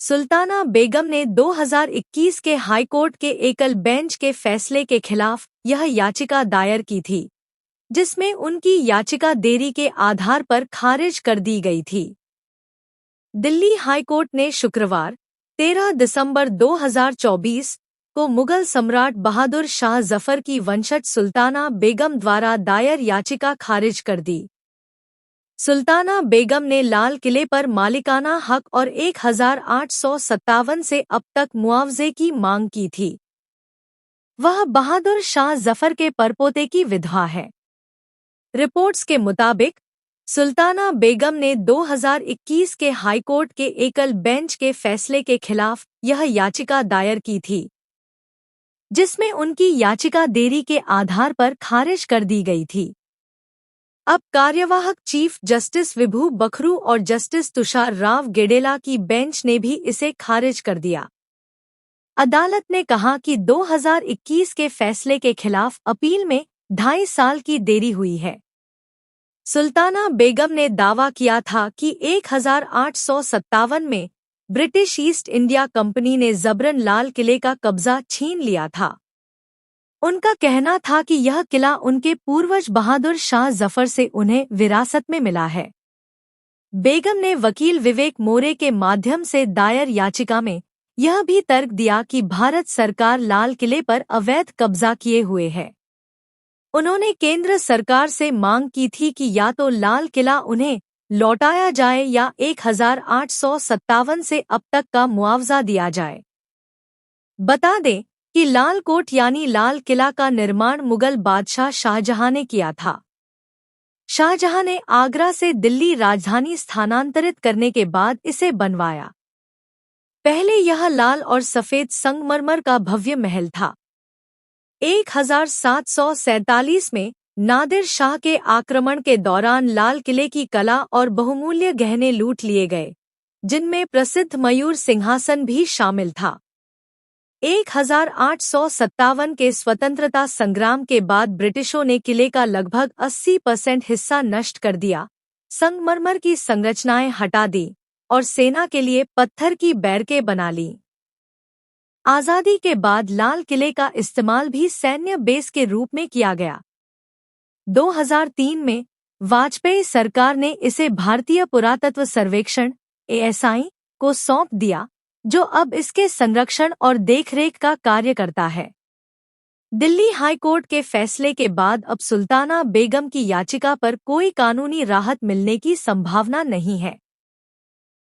सुल्ताना बेगम ने 2021 के हाईकोर्ट के एकल बेंच के फैसले के खिलाफ यह याचिका दायर की थी, जिसमें उनकी याचिका देरी के आधार पर खारिज कर दी गई थी। दिल्ली हाईकोर्ट ने शुक्रवार 13 दिसंबर 2024 को मुगल सम्राट बहादुर शाह जफर की वंशज सुल्ताना बेगम द्वारा दायर याचिका खारिज कर दी। सुल्ताना बेगम ने लाल किले पर मालिकाना हक और 1857 से अब तक मुआवजे की मांग की थी। वह बहादुर शाह जफर के परपोते की विधवा है। रिपोर्ट्स के मुताबिक सुल्ताना बेगम ने 2021 के हाईकोर्ट के एकल बेंच के फैसले के खिलाफ यह याचिका दायर की थी, जिसमें उनकी याचिका देरी के आधार पर खारिज कर दी गई थी। अब कार्यवाहक चीफ जस्टिस विभू बखरू और जस्टिस तुषार राव गेडेला की बेंच ने भी इसे खारिज कर दिया। अदालत ने कहा कि 2021 के फैसले के खिलाफ अपील में 2.5 साल की देरी हुई है। सुल्ताना बेगम ने दावा किया था कि 1857 में ब्रिटिश ईस्ट इंडिया कंपनी ने जबरन लाल किले का कब्जा छीन लिया था। उनका कहना था कि यह किला उनके पूर्वज बहादुर शाह जफर से उन्हें विरासत में मिला है। बेगम ने वकील विवेक मोरे के माध्यम से दायर याचिका में यह भी तर्क दिया कि भारत सरकार लाल किले पर अवैध कब्जा किए हुए है। उन्होंने केंद्र सरकार से मांग की थी कि या तो लाल किला उन्हें लौटाया जाए या 1857 से अब तक का मुआवजा दिया जाए। बता दें कि लाल कोट यानी लाल किला का निर्माण मुगल बादशाह शाहजहां ने किया था। शाहजहां ने आगरा से दिल्ली राजधानी स्थानांतरित करने के बाद इसे बनवाया। पहले यह लाल और सफेद संगमरमर का भव्य महल था। 1747 में नादिर शाह के आक्रमण के दौरान लाल किले की कला और बहुमूल्य गहने लूट लिए गए, जिनमें प्रसिद्ध मयूर सिंहासन भी शामिल था। 1857 के स्वतंत्रता संग्राम के बाद ब्रिटिशों ने किले का लगभग 80% हिस्सा नष्ट कर दिया, संगमरमर की संरचनाएं हटा दी और सेना के लिए पत्थर की बैरकें बना लीं। आज़ादी के बाद लाल किले का इस्तेमाल भी सैन्य बेस के रूप में किया गया। 2003 में वाजपेयी सरकार ने इसे भारतीय पुरातत्व सर्वेक्षण (ASI) को सौंप दिया, जो अब इसके संरक्षण और देखरेख का कार्य करता है। दिल्ली हाईकोर्ट के फैसले के बाद अब सुल्ताना बेगम की याचिका पर कोई कानूनी राहत मिलने की संभावना नहीं है।